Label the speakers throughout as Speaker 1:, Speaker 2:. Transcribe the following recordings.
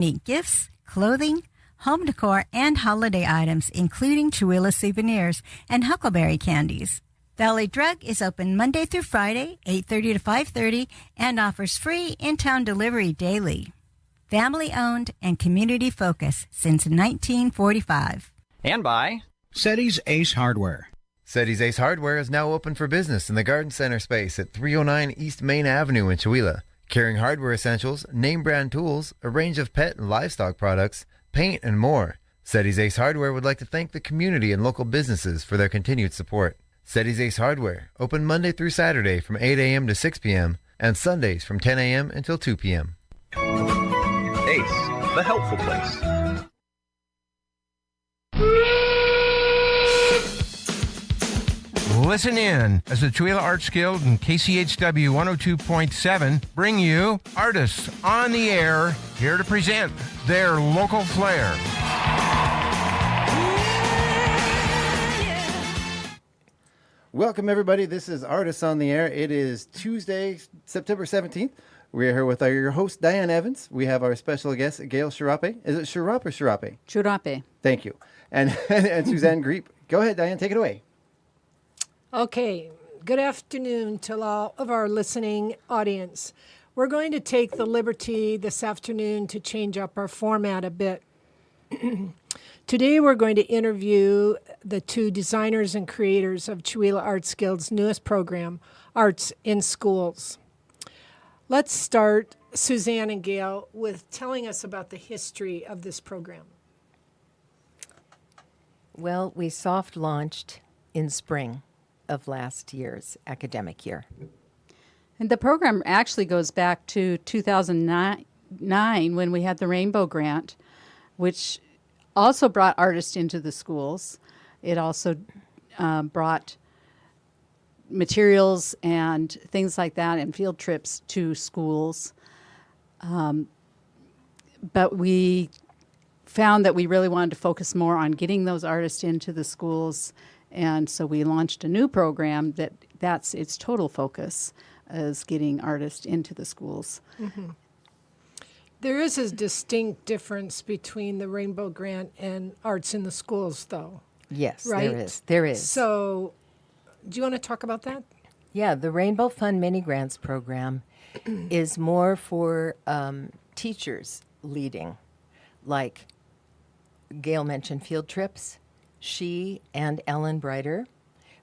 Speaker 1: Unique gifts, clothing, home decor, and holiday items, including Chihuahua souvenirs and huckleberry candies. Valley Drug is open Monday through Friday, 8:30 to 5:30, and offers free in-town delivery daily. Family-owned and community-focused since 1945.
Speaker 2: And by
Speaker 3: SETI's Ace Hardware.
Speaker 4: SETI's Ace Hardware is now open for business in the Garden Center space at 309 East Main Avenue in Chihuahua. Carrying hardware essentials, name brand tools, a range of pet and livestock products, paint, and more. SETI's Ace Hardware would like to thank the community and local businesses for their continued support. SETI's Ace Hardware, open Monday through Saturday from 8 a.m. to 6 p.m. and Sundays from 10 a.m. until 2 p.m.
Speaker 5: Ace, the helpful place.
Speaker 6: Listen in as the Chihuahua Arts Guild and KCHW 102.7 bring you Artists on the Air, here to present their local flair.
Speaker 7: Welcome, everybody. This is Artists on the Air. It is Tuesday, September 17th. We're here with your host, Diane Evans. We have our special guest, Gail Sharape. Is it Sharap or Sharape?
Speaker 8: Sharape.
Speaker 7: Thank you. And Susanne Greep. Go ahead, Diane. Take it away.
Speaker 9: Okay, good afternoon to all of our listening audience. We're going to take the liberty this afternoon to change up our format a bit. Today we're going to interview the two designers and creators of Chihuahua Arts Guild's newest program, Arts in Schools. Let's start, Susanne and Gail, with telling us about the history of this program.
Speaker 10: Well, we soft launched in spring of last year's academic year.
Speaker 8: And the program actually goes back to 2009 when we had the Rainbow Grant, which also brought artists into the schools. It also brought materials and things like that and field trips to schools. But we found that we really wanted to focus more on getting those artists into the schools. And so we launched a new program that's its total focus, is getting artists into the schools.
Speaker 9: Mm-hmm. There is a distinct difference between the Rainbow Grant and Arts in the Schools, though.
Speaker 10: Yes,
Speaker 9: right?
Speaker 10: There is.
Speaker 9: So do you want to talk about that?
Speaker 10: Yeah, the Rainbow Fund Mini Grants program is more for teachers leading. Like Gail mentioned field trips. She and Ellen Brighter,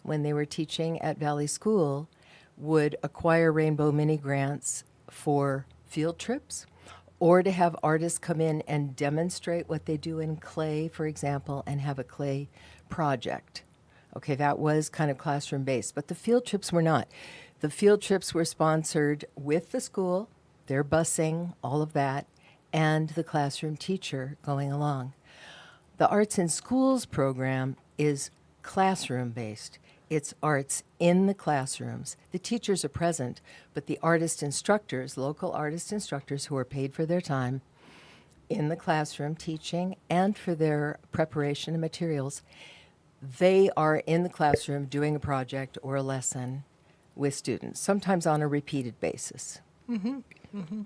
Speaker 10: when they were teaching at Valley School, would acquire Rainbow Mini Grants for field trips or to have artists come in and demonstrate what they do in clay, for example, and have a clay project. Okay, that was kind of classroom-based, but the field trips were not. The field trips were sponsored with the school, their busing, all of that, and the classroom teacher going along. The Arts in Schools program is classroom-based. It's arts in the classrooms. The teachers are present, but the artist instructors, local artist instructors who are paid for their time in the classroom teaching and for their preparation of materials, they are in the classroom doing a project or a lesson with students, sometimes on a repeated basis.
Speaker 9: Mm-hmm. Mm-hmm.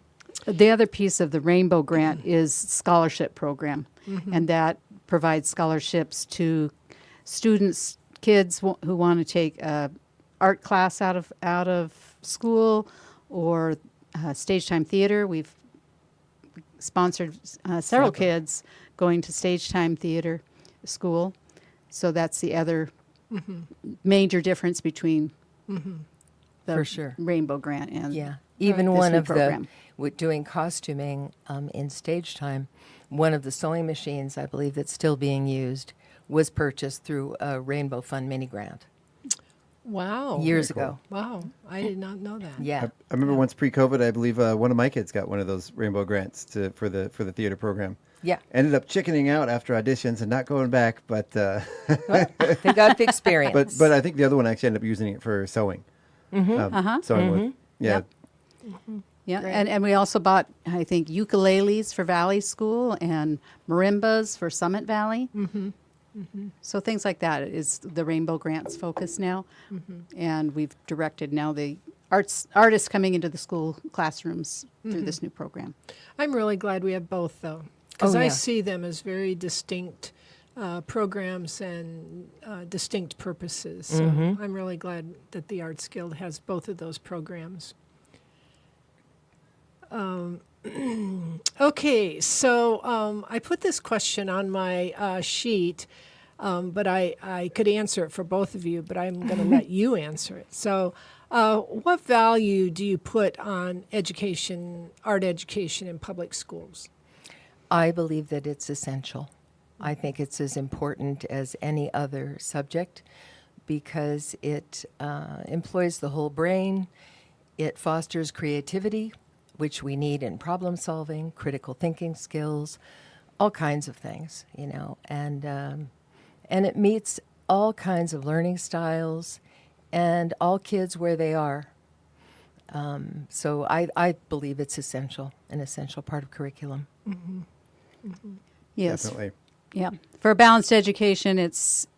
Speaker 8: The other piece of the Rainbow Grant is scholarship program, and that provides scholarships to students, kids who want to take a art class out of school or stage time theater. We've sponsored several kids going to stage time theater school. So that's the other major difference between the
Speaker 10: For sure.
Speaker 8: Rainbow Grant and
Speaker 10: even
Speaker 8: this
Speaker 10: one
Speaker 8: new
Speaker 10: of
Speaker 8: program.
Speaker 10: Doing costuming in stage time, one of the sewing machines, I believe, that's still being used was purchased through a Rainbow Fund Mini Grant.
Speaker 9: Wow.
Speaker 10: Years ago.
Speaker 9: Wow. I did not know that.
Speaker 10: Yeah.
Speaker 7: I remember once pre-COVID, I believe one of my kids got one of those Rainbow Grants for the theater program.
Speaker 10: Yeah.
Speaker 7: Ended up chickening out after auditions and not going back, but
Speaker 10: they got the experience.
Speaker 7: But I think the other one actually ended up using it for sewing. Sewing with. Yeah.
Speaker 8: Yep. Yeah, and we also bought, I think, ukuleles for Valley School and marimbas for Summit Valley. So things like that is the Rainbow Grants focus now. And we've directed now the artists coming into the school classrooms through this new program.
Speaker 9: I'm really glad we have both, though, because
Speaker 10: Oh,
Speaker 9: I
Speaker 10: yeah.
Speaker 9: see them as very distinct programs and distinct purposes. So I'm really glad that the Arts Guild has both of those programs. Okay, so I put this question on my sheet, but I could answer it for both of you, but I'm going to let you answer it. So what value do you put on education, art education in public schools?
Speaker 10: I believe that it's essential. I think it's as important as any other subject because it employs the whole brain. It fosters creativity, which we need in problem solving, critical thinking skills, all kinds of things, and it meets all kinds of learning styles and all kids where they are. So I believe it's essential, an essential part of curriculum.
Speaker 8: Yes.
Speaker 7: Definitely.
Speaker 8: Yeah. For a balanced education, it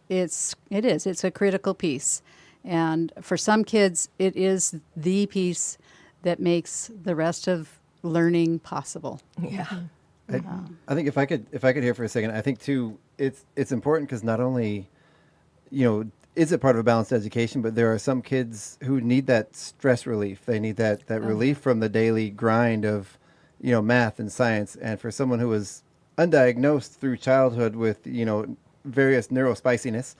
Speaker 8: is. It's a critical piece. And for some kids, it is the piece that makes the rest of learning possible.
Speaker 10: Yeah.
Speaker 7: I think if I could hear for a second, I think too it's important because not only is it part of a balanced education, but there are some kids who need that stress relief. They need that relief from the daily grind of math and science. And for someone who was undiagnosed through childhood with various neurospiciness,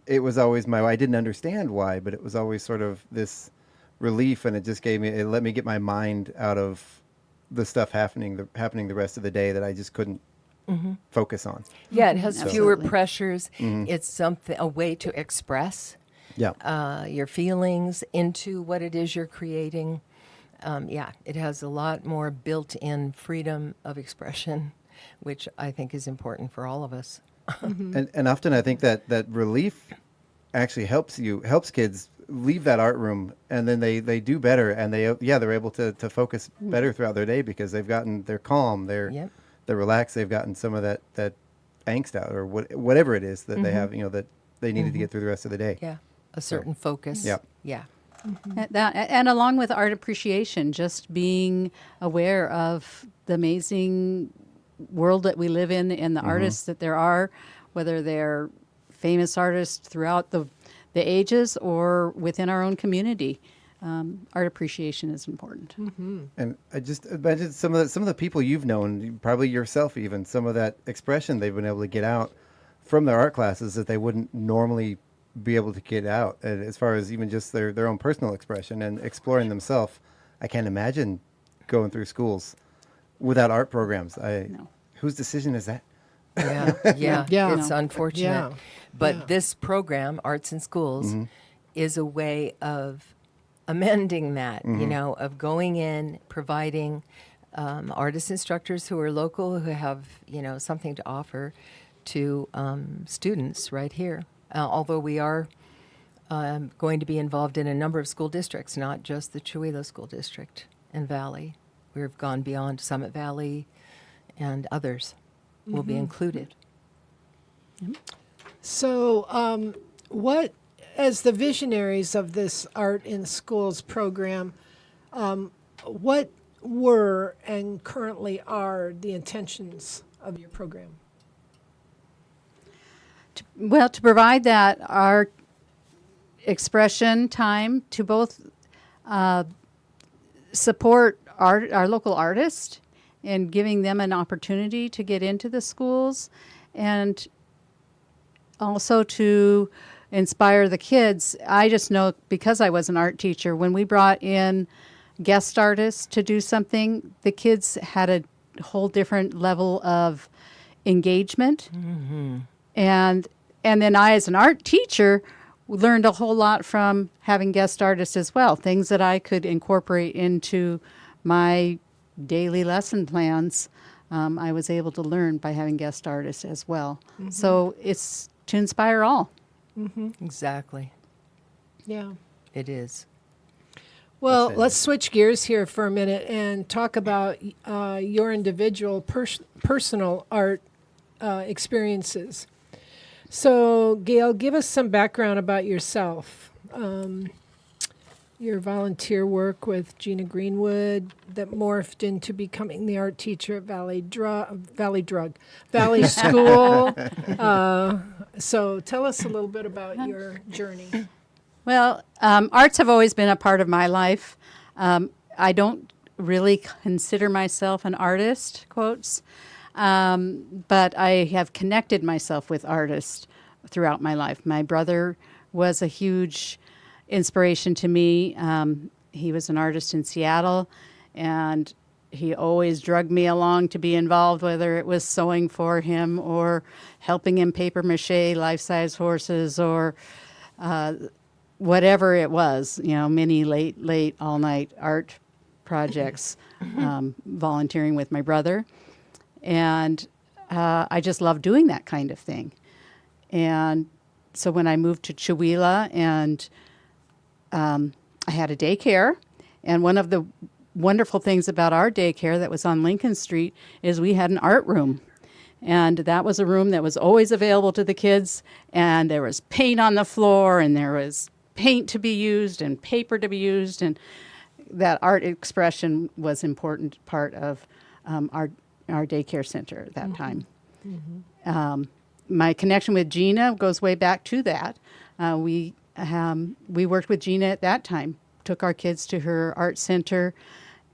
Speaker 7: it was always I didn't understand why, but it was always sort of this relief, and it let me get my mind out of the stuff happening the rest of the day that I just couldn't focus on.
Speaker 10: Yeah, it has fewer
Speaker 8: Absolutely.
Speaker 10: pressures. It's a way to express your feelings into what it is you're creating. It has a lot more built-in freedom of expression, which I think is important for all of us.
Speaker 7: And often I think that relief actually helps kids leave that art room, and then they do better, and they're able to focus better throughout their day because they're calm, they're relaxed, they've gotten some of that angst out, or whatever it is that they have, that they needed to get through the rest of the day.
Speaker 10: Yeah, a certain focus.
Speaker 7: Yeah.
Speaker 10: Yeah.
Speaker 8: And along with art appreciation, just being aware of the amazing world that we live in and the artists that there are, whether they're famous artists throughout the ages or within our own community. Art appreciation is important.
Speaker 7: And I just imagine some of the people you've known, probably yourself even, some of that expression they've been able to get out from their art classes that they wouldn't normally be able to get out. And as far as even just their own personal expression and exploring themselves, I can't imagine going through schools without art programs.
Speaker 8: No.
Speaker 7: Whose decision is that?
Speaker 10: Yeah.
Speaker 9: Yeah.
Speaker 10: It's unfortunate.
Speaker 9: Yeah.
Speaker 10: But this program, Arts in Schools, is a way of amending that, of going in, providing artist instructors who are local, who have, something to offer to students right here. Although we are going to be involved in a number of school districts, not just the Chihuahua School District and Valley. We've gone beyond Summit Valley, and others will be included.
Speaker 9: So, what, as the visionaries of this Art in Schools program, what were and currently are the intentions of your program?
Speaker 8: To provide that art expression time to both support our local artists and giving them an opportunity to get into the schools, and also to inspire the kids. I just know, because I was an art teacher, when we brought in guest artists to do something, the kids had a whole different level of engagement. And then I, as an art teacher, learned a whole lot from having guest artists as well, things that I could incorporate into my daily lesson plans. I was able to learn by having guest artists as well. So it's to inspire all.
Speaker 10: Exactly.
Speaker 9: Yeah.
Speaker 10: It is.
Speaker 9: Well, let's switch gears here for a minute and talk about your individual personal art experiences. So, Gail, give us some background about yourself. your volunteer work with Gina Greenwood that morphed into becoming the art teacher at Valley School. So tell us a little bit about your journey.
Speaker 8: Well, arts have always been a part of my life. I don't really consider myself an artist, quotes, but I have connected myself with artists throughout my life. My brother was a huge inspiration to me. He was an artist in Seattle, and he always drugged me along to be involved, whether it was sewing for him or helping him paper mache life-size horses or whatever it was, many late all-night art projects, volunteering with my brother. And I just love doing that kind of thing. And so when I moved to Chewelah, and I had a daycare, and one of the wonderful things about our daycare that was on Lincoln Street is we had an art room. And that was a room that was always available to the kids, and there was paint on the floor, and there was paint to be used and paper to be used, and that art expression was an important part of our daycare center at that time. My connection with Gina goes way back to that. We worked with Gina at that time, took our kids to her art center,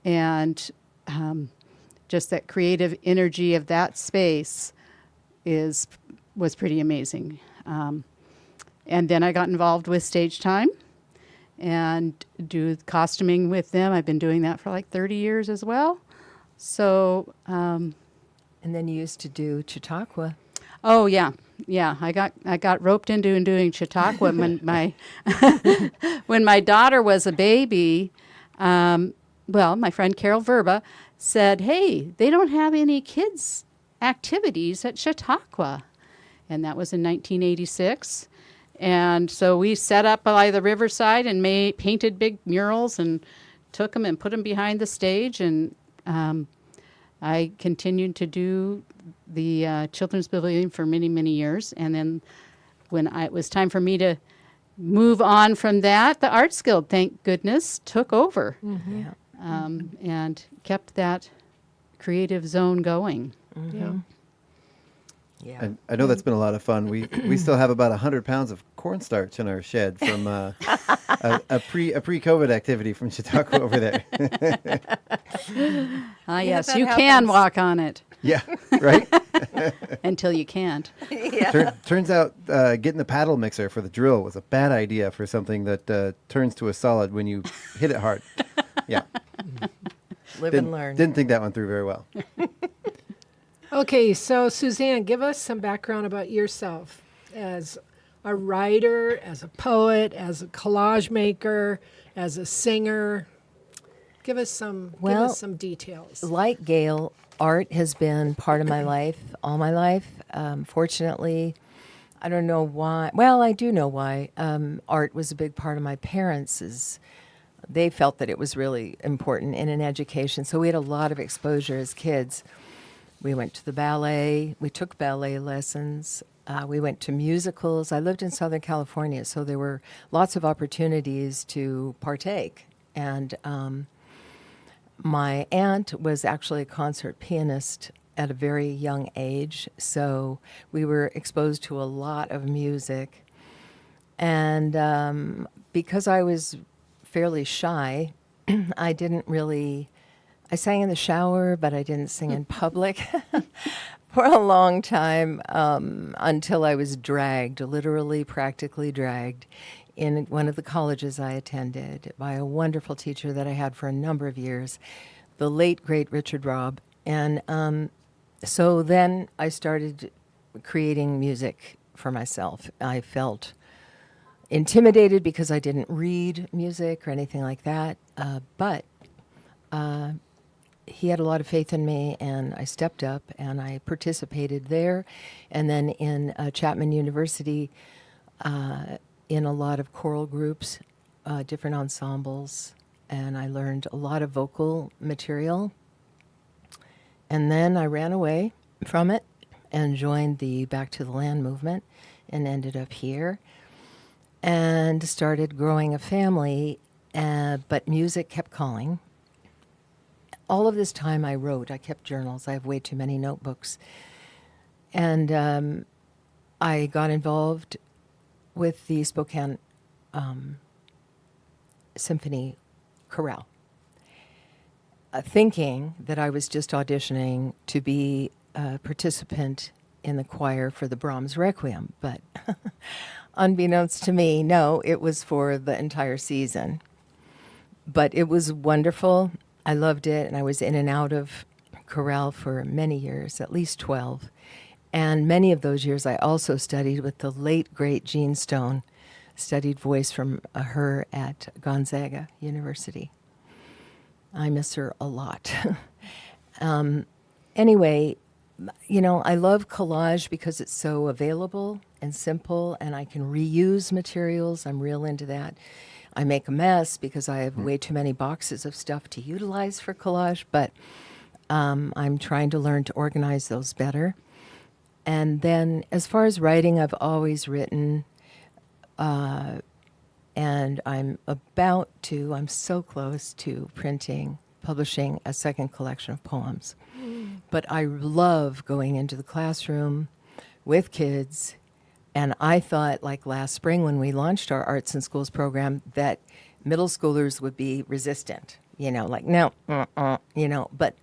Speaker 8: and just that creative energy of that space was pretty amazing. And then I got involved with Stage Time and do costuming with them. I've been doing that for like 30 years as well. So,
Speaker 10: And then you used to do Chautauqua.
Speaker 8: oh yeah, I got roped into doing Chautauqua when my when my daughter was a baby. My friend Carol Verba said, "Hey, they don't have any kids activities at Chautauqua," and that was in 1986. And so we set up by the riverside and painted big murals and took them and put them behind the stage. And I continued to do the Children's Pavilion for many, many years. And then when it was time for me to move on from that, the Arts Guild, thank goodness, took over and kept that creative zone going.
Speaker 10: Yeah.
Speaker 7: And I know that's been a lot of fun. We still have about 100 pounds of cornstarch in our shed from a pre-COVID activity from Chautauqua over there.
Speaker 8: Yes,
Speaker 10: that
Speaker 8: you
Speaker 10: happens.
Speaker 8: can walk on it
Speaker 7: Yeah, right?
Speaker 8: until you can't.
Speaker 7: Turns out getting the paddle mixer for the drill was a bad idea for something that turns to a solid when you hit it hard. Yeah.
Speaker 10: Live and learn.
Speaker 7: Didn't think that one through very well.
Speaker 9: Okay, so Suzanne, give us some background about yourself as a writer, as a poet, as a collage maker, as a singer. Give us some details.
Speaker 10: Like Gail, art has been part of my life, all my life. Fortunately, I don't know why. Well, I do know why. Art was a big part of my parents'. They felt that it was really important in an education. So we had a lot of exposure as kids. We went to the ballet. We took ballet lessons. We went to musicals. I lived in Southern California, so there were lots of opportunities to partake. And my aunt was actually a concert pianist at a very young age, so we were exposed to a lot of music. And because I was fairly shy, I sang in the shower, but I didn't sing in public for a long time until I was dragged, literally, practically dragged, in one of the colleges I attended by a wonderful teacher that I had for a number of years, the late, great Richard Robb. And so then I started creating music for myself. I felt intimidated because I didn't read music or anything like that, but he had a lot of faith in me, and I stepped up and I participated there. And then in Chapman University, in a lot of choral groups, different ensembles, and I learned a lot of vocal material. And then I ran away from it and joined the Back to the Land movement and ended up here and started growing a family but music kept calling. All of this time I wrote. I kept journals. I have way too many notebooks. And I got involved with the Spokane Symphony Chorale, thinking that I was just auditioning to be a participant in the choir for the Brahms Requiem. But unbeknownst to me, no, it was for the entire season. But it was wonderful. I loved it, and I was in and out of chorale for many years, at least 12. And many of those years I also studied with the late, great Jean Stone, studied voice from her at Gonzaga University. I miss her a lot. Anyway, you know, I love collage because it's so available and simple, and I can reuse materials. I'm real into that. I make a mess because I have way too many boxes of stuff to utilize for collage, but I'm trying to learn to organize those better. And then as far as writing, I've always written, and I'm so close to publishing a second collection of poems. But I love going into the classroom with kids. And I thought, like last spring when we launched our Arts in Schools program, that middle schoolers would be resistant, you know, like, no, you know, but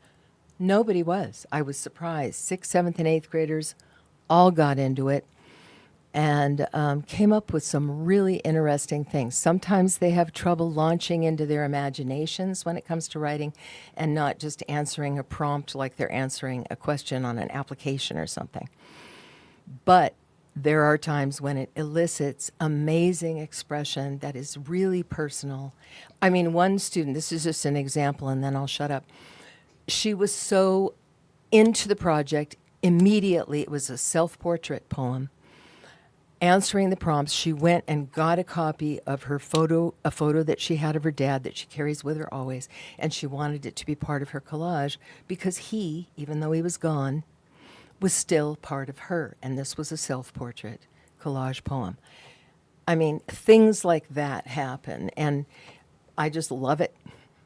Speaker 10: nobody was. I was surprised. 6th, 7th, and 8th graders all got into it and came up with some really interesting things. Sometimes they have trouble launching into their imaginations when it comes to writing and not just answering a prompt like they're answering a question on an application or something. But there are times when it elicits amazing expression that is really personal. I mean, one student, this is just an example, and then I'll shut up. She was so into the project immediately. It was a self-portrait poem. Answering the prompts, she went and got a copy of her photo, a photo that she had of her dad that she carries with her always, and she wanted it to be part of her collage because he, even though he was gone, was still part of her, and this was a self-portrait collage poem. I mean, things like that happen, and I just love it.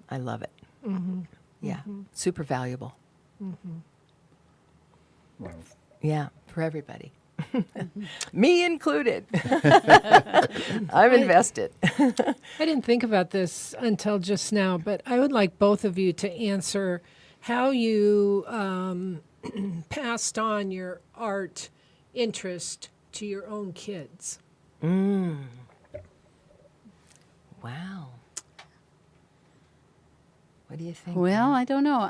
Speaker 10: I love it.
Speaker 9: Mm-hmm.
Speaker 10: Yeah, super valuable.
Speaker 9: Mm-hmm.
Speaker 7: Wow.
Speaker 10: Yeah, for everybody. Me included. I'm invested.
Speaker 9: I didn't think about this until just now, but I would like both of you to answer how you passed on your art interest to your own kids.
Speaker 10: Wow. What do you think?
Speaker 8: Well, I don't know.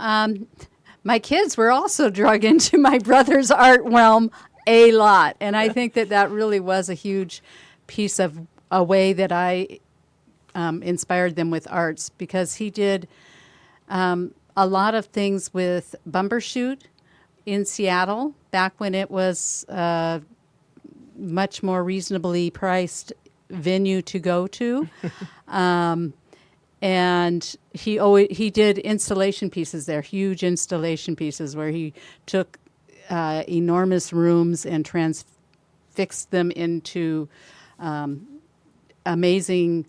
Speaker 8: My kids were also drug into my brother's art realm a lot. And I think that really was a huge piece of a way that I inspired them with arts, because he did a lot of things with Bumbershoot in Seattle back when it was much more reasonably priced venue to go to. And he did installation pieces there, huge installation pieces where he took enormous rooms and transfixed them into amazing,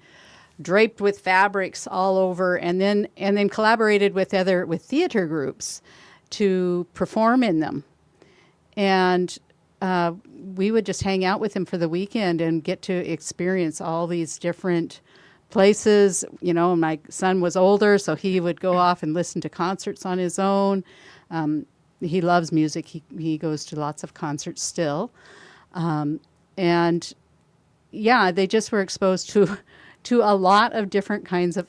Speaker 8: draped with fabrics all over, and then collaborated with theater groups to perform in them. And we would just hang out with him for the weekend and get to experience all these different places. You know, my son was older, so he would go off and listen to concerts on his own. He loves music. He goes to lots of concerts still. And yeah, they just were exposed to a lot of different kinds of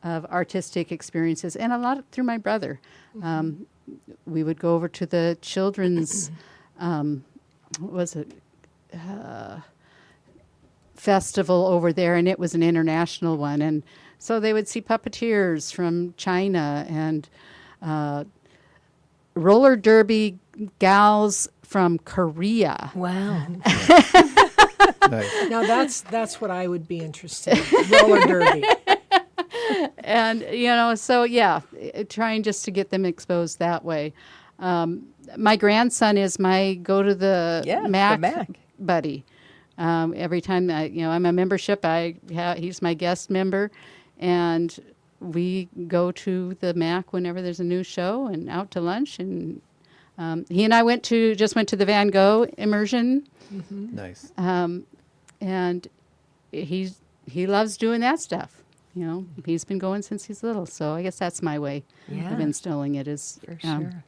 Speaker 8: artistic experiences, and a lot through my brother. We would go over to the children's, festival over there, and it was an international one. And so they would see puppeteers from China and roller derby gals from Korea.
Speaker 10: Wow.
Speaker 7: Nice.
Speaker 9: Now that's what I would be interested in, roller derby.
Speaker 8: And, you know, so yeah, trying just to get them exposed that way. My grandson is my go to the Mac buddy. Every time I'm a membership, he's my guest member, and we go to the MAC whenever there's a new show and out to lunch. And he and I just went to the Van Gogh immersion,
Speaker 7: Nice.
Speaker 8: and he loves doing that stuff. You know, he's been going since he's little, so I guess that's my way of instilling it is
Speaker 10: For sure.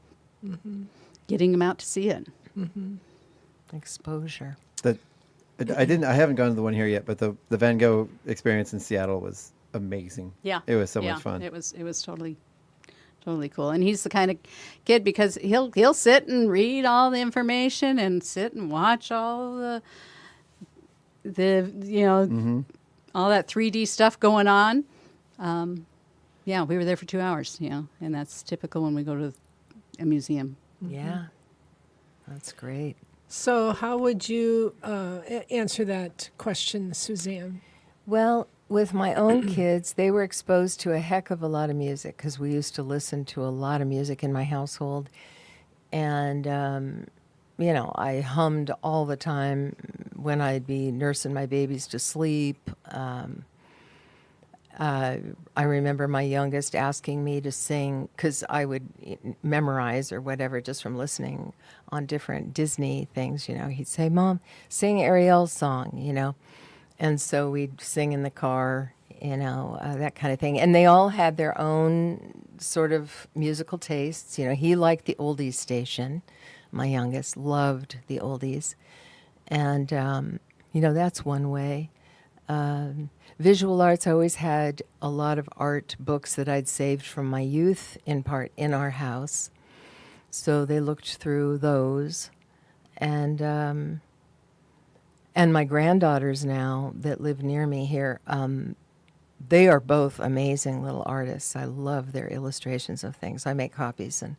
Speaker 8: getting him out to see it.
Speaker 10: Exposure.
Speaker 7: I haven't gone to the one here yet, but the Van Gogh experience in Seattle was amazing.
Speaker 8: Yeah,
Speaker 7: It was so much fun.
Speaker 8: It was totally cool. And he's the kind of kid, because he'll sit and read all the information and sit and watch all the all that 3D stuff going on. We were there for 2 hours, and that's typical when we go to a museum.
Speaker 10: Yeah. That's great.
Speaker 9: So how would you answer that question, Suzanne?
Speaker 10: Well, with my own kids, they were exposed to a heck of a lot of music because we used to listen to a lot of music in my household. And, I hummed all the time when I'd be nursing my babies to sleep. I remember my youngest asking me to sing, because I would memorize or whatever just from listening on different Disney things. He'd say, "Mom, sing Ariel's song," And so we'd sing in the car, that kind of thing. And they all had their own sort of musical tastes. He liked the oldies station. My youngest loved the oldies. And, that's one way. Visual arts, I always had a lot of art books that I'd saved from my youth, in part in our house. So they looked through those. And my granddaughters now that live near me here, they are both amazing little artists. I love their illustrations of things. I make copies and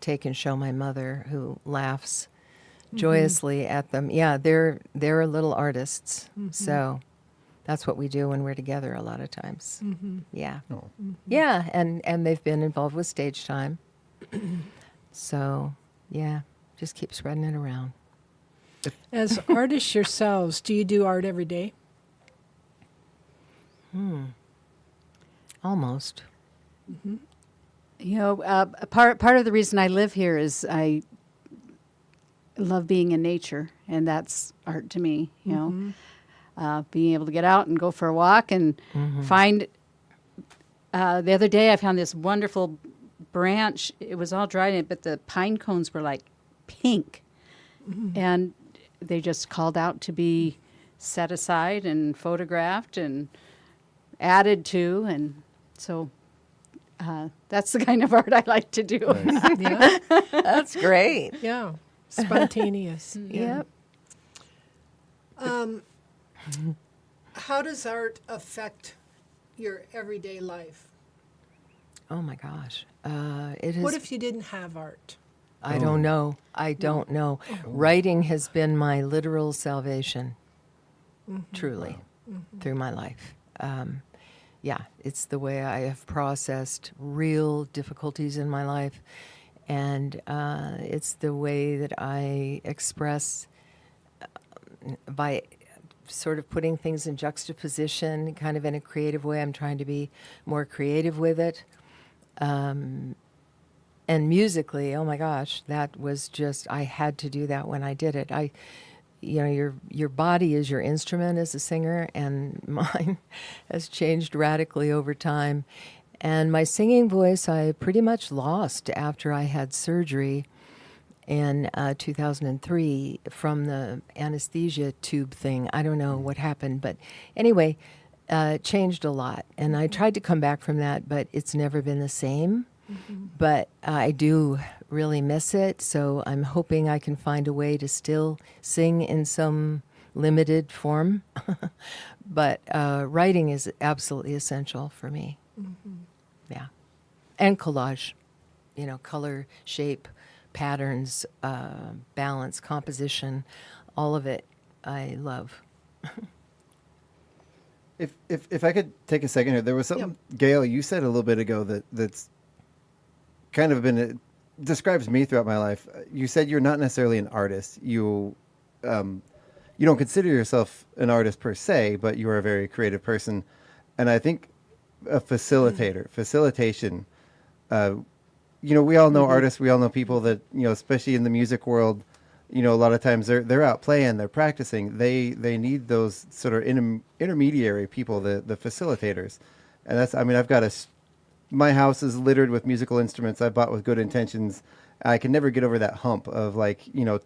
Speaker 10: take and show my mother, who laughs joyously at them. Yeah, they're little artists. So that's what we do when we're together a lot of times. Yeah. Yeah, and they've been involved with stage time. So, yeah, just keep spreading it around.
Speaker 9: As artists yourselves, do you do art every day?
Speaker 10: Almost.
Speaker 8: Part of the reason I live here is I love being in nature, and that's art to me. Being able to get out and go for a walk and find. The other day, I found this wonderful branch. It was all dried, but the pine cones were like pink, and they just called out to be set aside and photographed and added to, and so that's the kind of art I like to do.
Speaker 7: Nice.
Speaker 9: Yeah.
Speaker 10: That's great.
Speaker 9: Yeah. Spontaneous.
Speaker 10: Yep.
Speaker 9: How does art affect your everyday life?
Speaker 10: Oh my gosh. It has.
Speaker 9: What if you didn't have art?
Speaker 10: I don't know. I don't know. Writing has been my literal salvation, truly, through my life. It's the way I have processed real difficulties in my life, and it's the way that I express by sort of putting things in juxtaposition, kind of in a creative way. I'm trying to be more creative with it. And musically, oh my gosh, that was just, I had to do that when I did it. Your body is your instrument as a singer, and mine has changed radically over time. And my singing voice, I pretty much lost after I had surgery in 2003 from the anesthesia tube thing. I don't know what happened, but anyway, changed a lot. And I tried to come back from that, but it's never been the same. But I do really miss it, so I'm hoping I can find a way to still sing in some limited form. But writing is absolutely essential for me. Yeah. And collage, color, shape, patterns, balance, composition, all of it I love.
Speaker 7: If I could take a second here, there was something, Gail, you said a little bit ago that's kind of been, describes me throughout my life. You said you're not necessarily an artist. You don't consider yourself an artist per se, but you are a very creative person. And I think a facilitator, facilitation. We all know artists. We all know people that, especially in the music world, a lot of times they're out playing, they're practicing. They need those sort of intermediary people, the facilitators. And I've got my house is littered with musical instruments I bought with good intentions. I can never get over that hump of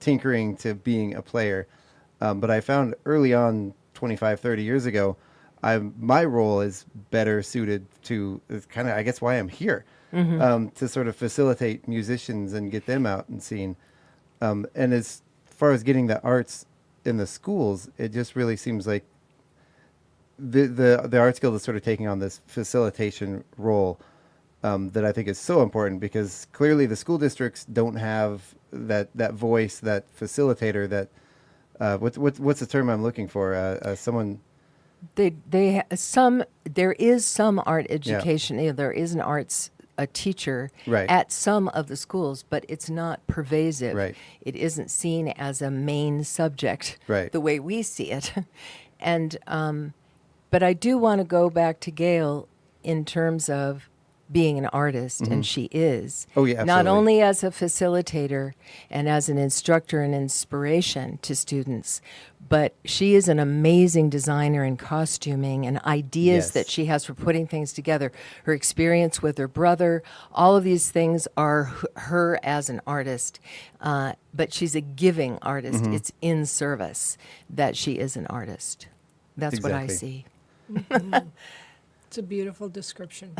Speaker 7: tinkering to being a player. But I found early on, 25, 30 years ago, my role is better suited to, is kind of, I guess, why I'm here, to sort of facilitate musicians and get them out and seen. And as far as getting the arts in the schools, it just really seems like the Arts Guild is sort of taking on this facilitation role that I think is so important, because clearly the school districts don't have that voice, that facilitator, that what's the term I'm looking for? Someone.
Speaker 10: There is some art education. There is an arts teacher at some of the schools, but it's not pervasive.
Speaker 7: Right.
Speaker 10: It isn't seen as a main subject the way we see it. And but I do want to go back to Gail in terms of being an artist, and she is.
Speaker 7: Oh, yeah,
Speaker 10: not
Speaker 7: absolutely.
Speaker 10: only as a facilitator and as an instructor and inspiration to students, but she is an amazing designer in costuming and ideas that she has for putting things together. Her experience with her brother, all of these things are her as an artist, but she's a giving artist. It's in service that she is an artist. That's what I see.
Speaker 9: It's a beautiful description.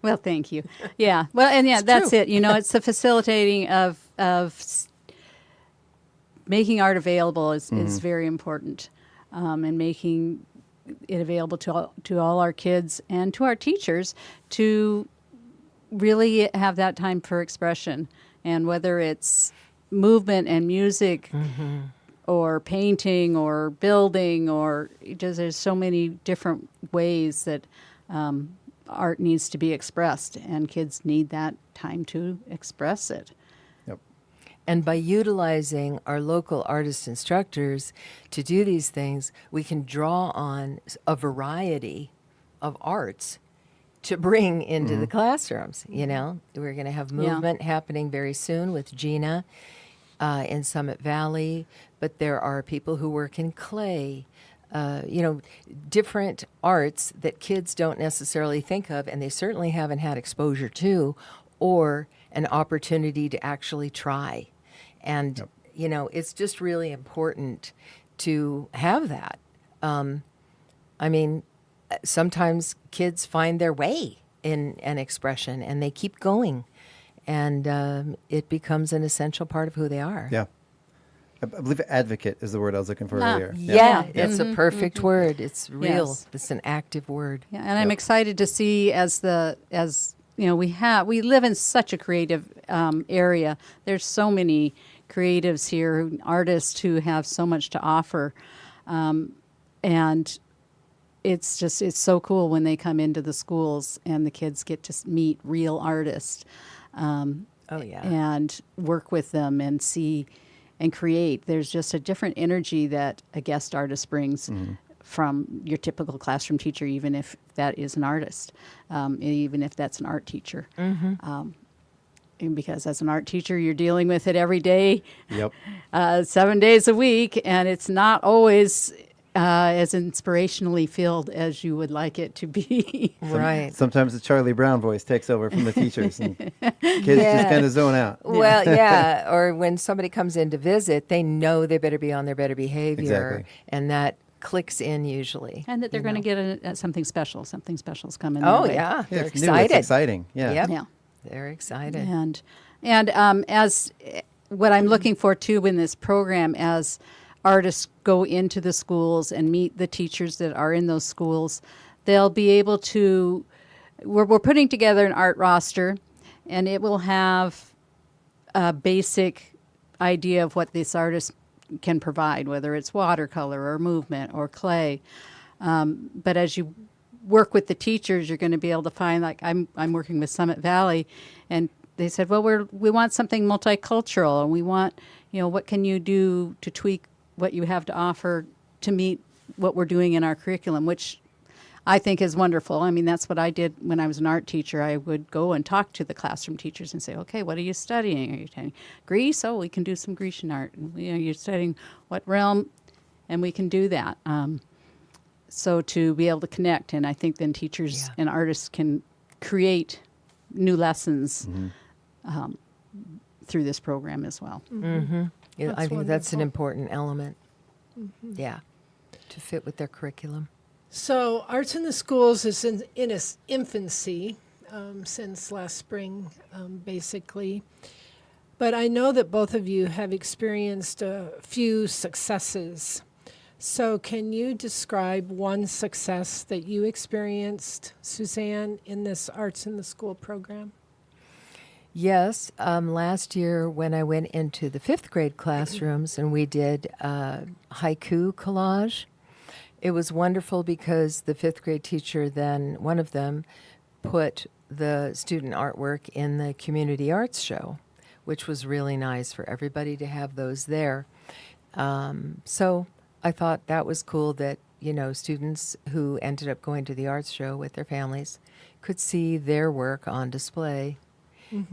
Speaker 8: Well, thank you. Yeah. Well, and that's
Speaker 10: true.
Speaker 8: it. It's the facilitating of making art available is very important, and making it available to all our kids and to our teachers to really have that time for expression. And whether it's movement and music, or painting or building, or there's so many different ways that art needs to be expressed, and kids need that time to express it.
Speaker 7: Yep.
Speaker 10: And by utilizing our local artist instructors to do these things, we can draw on a variety of arts to bring into the classrooms. We're going to have movement happening very soon with Gina in Summit Valley, but there are people who work in clay, different arts that kids don't necessarily think of, and they certainly haven't had exposure to, or an opportunity to actually try. And, it's just really important to have that. Sometimes kids find their way in an expression, and they keep going. And it becomes an essential part of who they are.
Speaker 7: Yeah. I believe advocate is the word I was looking for earlier.
Speaker 10: Yeah, it's a perfect word. It's real.
Speaker 8: Yes.
Speaker 10: It's an active word.
Speaker 8: Yeah, and I'm excited to see we live in such a creative area. There's so many creatives here, artists who have so much to offer, and it's so cool when they come into the schools and the kids get to meet real artists. And work with them and see and create. There's just a different energy that a guest artist brings from your typical classroom teacher, even if that is an artist, even if that's an art teacher. And because as an art teacher, you're dealing with it every day, 7 days a week, and it's not always as inspirationally filled as you would like it to be.
Speaker 10: Right.
Speaker 7: Sometimes the Charlie Brown voice takes over from the teachers, and kids just kind of zone out.
Speaker 10: Well, yeah. Or when somebody comes in to visit, they know they better be on their better behavior.
Speaker 7: Exactly.
Speaker 10: And that clicks in usually.
Speaker 8: And that they're going to get something special. Something special's coming.
Speaker 10: Oh,
Speaker 8: their way.
Speaker 10: yeah. They're
Speaker 7: It's new,
Speaker 10: excited.
Speaker 7: it's exciting. Yeah.
Speaker 10: Yep.
Speaker 8: Yeah.
Speaker 10: They're excited.
Speaker 8: And as what I'm looking for too in this program, as artists go into the schools and meet the teachers that are in those schools, they'll be able to, we're putting together an art roster, and it will have a basic idea of what this artist can provide, whether it's watercolor or movement or clay. But as you work with the teachers, you're going to be able to find, like I'm working with Summit Valley, and they said, well, we want something multicultural, and we want, what can you do to tweak what you have to offer to meet what we're doing in our curriculum, which I think is wonderful. I mean, that's what I did when I was an art teacher. I would go and talk to the classroom teachers and say, okay, what are you studying? Are you studying Greece? Oh, we can do some Grecian art. And, you're studying what realm? And we can do that. So to be able to connect, and I think then teachers and artists can create new lessons through this program as well.
Speaker 10: Yeah, I think that's an important element. Yeah, to fit with their curriculum.
Speaker 9: So Arts in the Schools is in its infancy since last spring, basically. But I know that both of you have experienced a few successes. So can you describe one success that you experienced, Susanne, in this Arts in the School program?
Speaker 10: Yes, last year when I went into the 5th grade classrooms and we did haiku collage, it was wonderful because the 5th grade teacher then, one of them, put the student artwork in the community arts show, which was really nice for everybody to have those there. So I thought that was cool that, students who ended up going to the arts show with their families could see their work on display.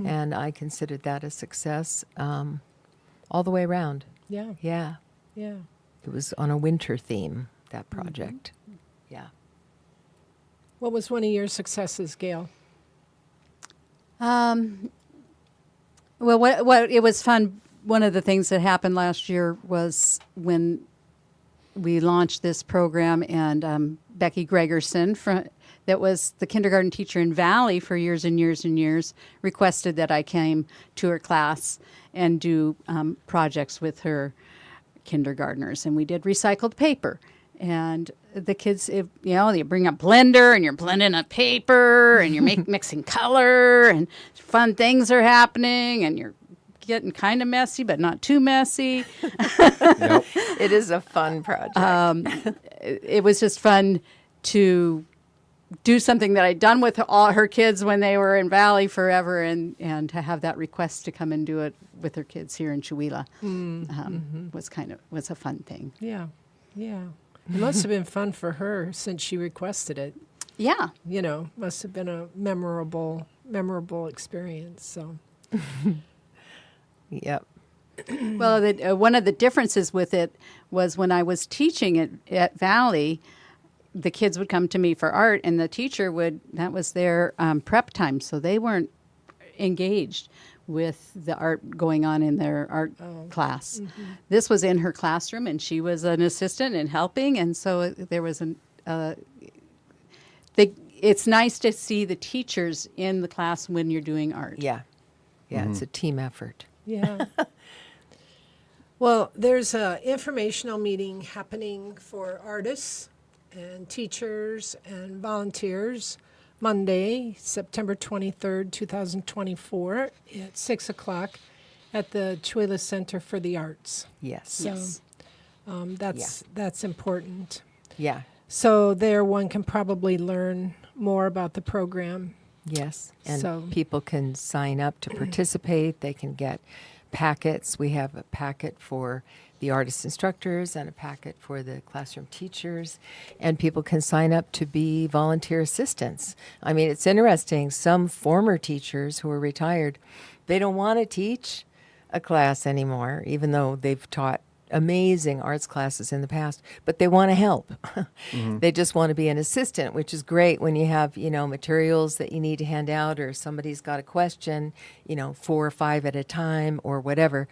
Speaker 10: And I considered that a success all the way around.
Speaker 9: Yeah.
Speaker 10: Yeah.
Speaker 9: Yeah.
Speaker 10: It was on a winter theme, that project. Yeah.
Speaker 9: What was one of your successes, Gail?
Speaker 8: Well, what it was fun. One of the things that happened last year was when we launched this program, and Becky Gregerson, that was the kindergarten teacher in Valley for years and years and years, requested that I came to her class and do projects with her kindergartners. And we did recycled paper. And the kids, you bring a blender and you're blending a paper and you're mixing color and fun things are happening and you're getting kind of messy, but not too messy.
Speaker 10: Yep. It is a fun project.
Speaker 8: It was just fun to do something that I'd done with all her kids when they were in Valley forever, and to have that request to come and do it with her kids here in Chewelah was a fun thing.
Speaker 9: Yeah, yeah. It must have been fun for her since she requested it.
Speaker 8: Yeah.
Speaker 9: Must have been a memorable experience. So.
Speaker 10: Yep.
Speaker 8: Well, one of the differences with it was when I was teaching at Valley, the kids would come to me for art, and the teacher that was their prep time, so they weren't engaged with the art going on in their art class. This was in her classroom, and she was an assistant and helping, and so there was it's nice to see the teachers in the class when you're doing art.
Speaker 10: Yeah. Yeah, it's a team effort.
Speaker 9: Yeah. Well, there's an informational meeting happening for artists and teachers and volunteers Monday, September 23rd, 2024 at 6 o'clock at the Chewelah Center for the Arts.
Speaker 10: Yes.
Speaker 9: So that's important.
Speaker 10: Yeah.
Speaker 9: So there one can probably learn more about the program.
Speaker 10: Yes, and people can sign up to participate. They can get packets. We have a packet for the artist instructors and a packet for the classroom teachers, and people can sign up to be volunteer assistants. I mean, it's interesting. Some former teachers who are retired, they don't want to teach a class anymore, even though they've taught amazing arts classes in the past, but they want to help. They just want to be an assistant, which is great when you have, materials that you need to hand out, or somebody's got a question, 4 or 5 at a time or whatever,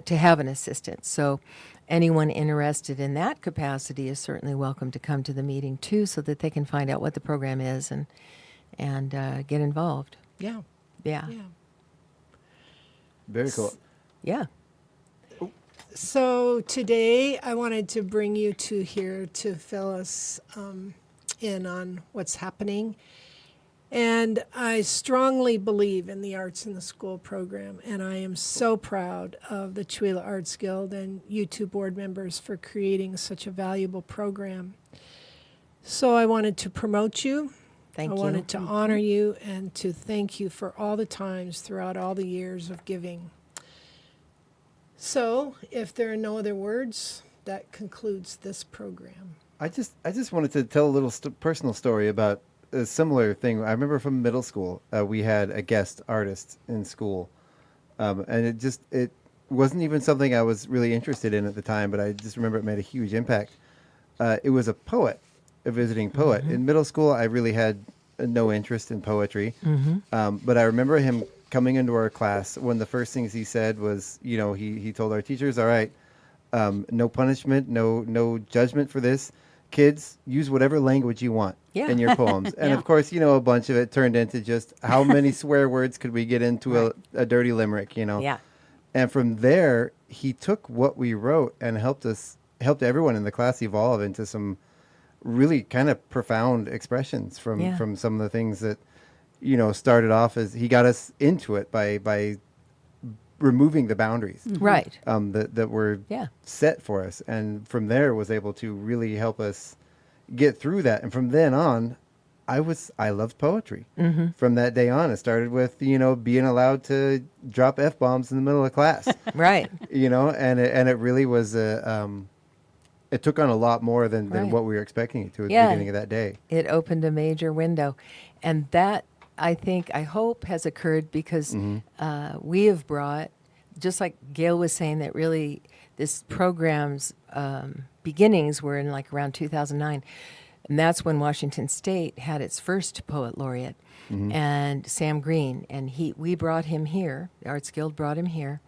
Speaker 10: to have an assistant. So anyone interested in that capacity is certainly welcome to come to the meeting too, so that they can find out what the program is and get involved.
Speaker 9: Yeah.
Speaker 10: Yeah.
Speaker 7: Very cool.
Speaker 10: Yeah.
Speaker 9: So today I wanted to bring you two here to fill us in on what's happening. And I strongly believe in the Arts in the School program, and I am so proud of the Chewelah Arts Guild and you two board members for creating such a valuable program. So I wanted to promote you.
Speaker 10: Thank you.
Speaker 9: I wanted to honor you and to thank you for all the times throughout all the years of giving. So, if there are no other words, that concludes this program.
Speaker 7: I just wanted to tell a little personal story about a similar thing. I remember from middle school, we had a guest artist in school, and it wasn't even something I was really interested in at the time, but I just remember it made a huge impact. It was a poet, a visiting poet. In middle school, I really had no interest in poetry, but I remember him coming into our class. One of the first things he said was, he told our teachers, all right, no punishment, no judgment for this. Kids, use whatever language you want in your poems. And of course, a bunch of it turned into just how many swear words could we get into a dirty limerick,
Speaker 10: Yeah.
Speaker 7: And from there, he took what we wrote and helped everyone in the class evolve into some really kind of profound expressions from some of the things that, started off as he got us into it by removing the boundaries
Speaker 10: Right.
Speaker 7: that were set for us, and from there was able to really help us get through that. And from then on, I loved poetry. From that day on, it started with being allowed to drop F-bombs in the middle of class.
Speaker 10: Right.
Speaker 7: And it really was it took on a lot more than what we were expecting it to at the beginning of that day.
Speaker 10: It opened a major window, and that I hope has occurred because we have brought, just like Gail was saying, that really this program's beginnings were in like around 2009. And that's when Washington State had its first poet laureate, and Sam Green. And we brought him here, the Arts Guild brought him here.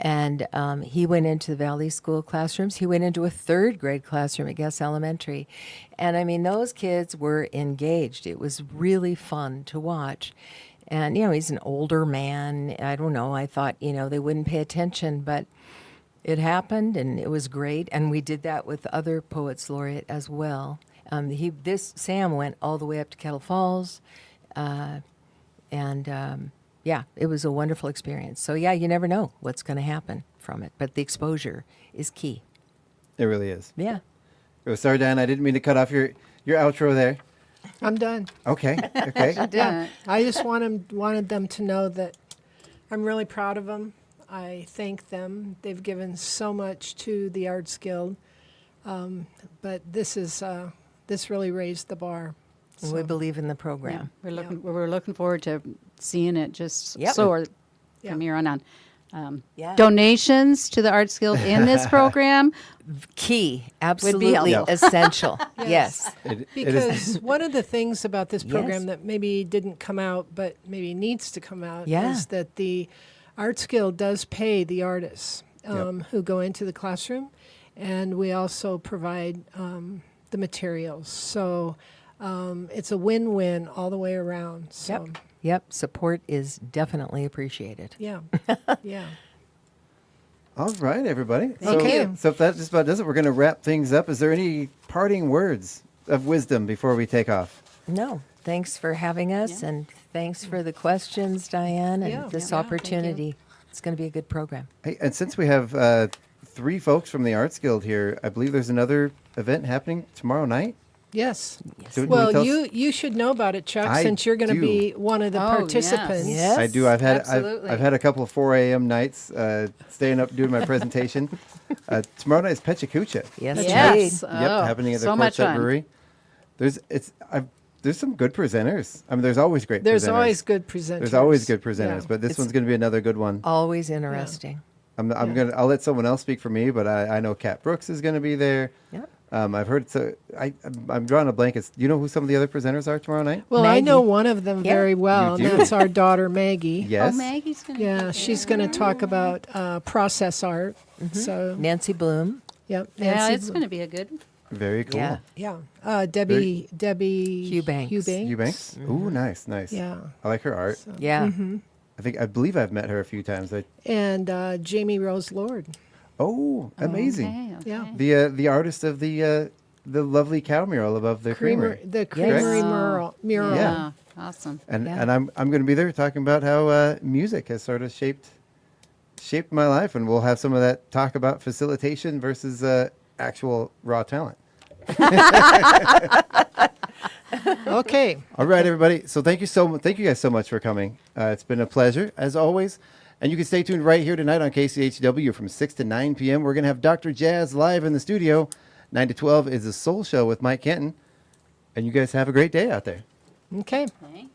Speaker 10: And he went into the Valley School classrooms. He went into a third grade classroom at Guess Elementary. And I mean, those kids were engaged. It was really fun to watch. And, he's an older man. I don't know. I thought, they wouldn't pay attention, but it happened and it was great. And we did that with other Poets Laureate as well. Sam went all the way up to Kettle Falls. It was a wonderful experience. So, you never know what's going to happen from it. But the exposure is key.
Speaker 7: It really is.
Speaker 10: Yeah.
Speaker 7: Oh, sorry, Diane, I didn't mean to cut off your outro there.
Speaker 9: I'm done.
Speaker 7: Okay.
Speaker 9: Yeah. I just wanted them to know that I'm really proud of them. I thank them. They've given so much to the Arts Guild. But this really raised the bar. So.
Speaker 10: We believe in the program.
Speaker 8: Yeah, we're looking forward to seeing it just
Speaker 10: Yep.
Speaker 8: soar from here on. Donations to the Arts Guild in this program
Speaker 10: Key, absolutely
Speaker 8: helpful.
Speaker 10: essential. Yes.
Speaker 9: Because one of the things about this program that maybe didn't come out but maybe needs to come out is that the Arts Guild does pay the artists who go into the classroom, and we also provide the materials. So it's a win-win all the way around. So.
Speaker 10: Yep. Support is definitely appreciated.
Speaker 9: Yeah. Yeah.
Speaker 7: All right, everybody.
Speaker 9: Thank you.
Speaker 7: So if that just about does it, we're going to wrap things up. Is there any parting words of wisdom before we take off?
Speaker 10: No. Thanks for having us, and thanks for the questions, Diane, and this opportunity. It's going to be a good program.
Speaker 7: Hey, and since we have 3 folks from the Arts Guild here, I believe there's another event happening tomorrow night.
Speaker 9: Yes.
Speaker 7: So
Speaker 9: well, you should know about it, Chuck, since you're going to be one of the participants.
Speaker 10: Yes.
Speaker 7: I do. I've had a couple of 4 a.m. nights staying up doing my presentation. Tomorrow night is Pechacucha.
Speaker 10: Yes.
Speaker 7: Yep, happening at the
Speaker 8: so much
Speaker 7: Quartet
Speaker 8: fun.
Speaker 7: Brewery. There's some good presenters. I mean, there's always great.
Speaker 9: There's
Speaker 7: presenters.
Speaker 9: always good presenters.
Speaker 7: There's always good presenters,
Speaker 9: Yeah.
Speaker 7: but this one's going to be another good one.
Speaker 10: Always interesting.
Speaker 7: I'll let someone else speak for me, but I know Kat Brooks is going to be there.
Speaker 10: Yep.
Speaker 7: I've heard I'm drawing a blank. Do you know who some of the other presenters are tomorrow night?
Speaker 9: Well,
Speaker 10: Maggie.
Speaker 9: I know one of them very well,
Speaker 7: You
Speaker 9: and
Speaker 7: do?
Speaker 9: that's our daughter Maggie.
Speaker 7: Yes.
Speaker 8: Oh, Maggie's going to
Speaker 9: Yeah, she's going to talk about process art. So,
Speaker 10: Nancy Bloom.
Speaker 9: yep.
Speaker 8: Yeah,
Speaker 9: Nancy
Speaker 8: it's going to be a good.
Speaker 7: Very cool.
Speaker 10: Yeah.
Speaker 9: Yeah. Debbie
Speaker 10: Eubanks.
Speaker 7: Eubanks. Ooh, nice.
Speaker 9: Yeah.
Speaker 7: I like her art.
Speaker 10: Yeah.
Speaker 7: I believe I've met her a few times.
Speaker 9: And Jamie Rose Lord.
Speaker 7: Oh, amazing.
Speaker 8: Okay.
Speaker 9: Yeah.
Speaker 7: The artist of the lovely cow mural above the creamery.
Speaker 9: The creamery
Speaker 8: Yes.
Speaker 9: mural.
Speaker 7: Yeah.
Speaker 8: Awesome.
Speaker 7: And
Speaker 10: Yeah.
Speaker 7: and I'm going to be there talking about how music has sort of shaped my life, and we'll have some of that talk about facilitation versus actual raw talent.
Speaker 9: Okay.
Speaker 7: All right, everybody. So thank you guys so much for coming. It's been a pleasure as always. And you can stay tuned right here tonight on KCHW from 6 to 9 p.m. We're going to have Dr. Jazz live in the studio. 9 to 12 is the Soul Show with Mike Kenton. And you guys have a great day out there.
Speaker 9: Okay.
Speaker 1: Thanks.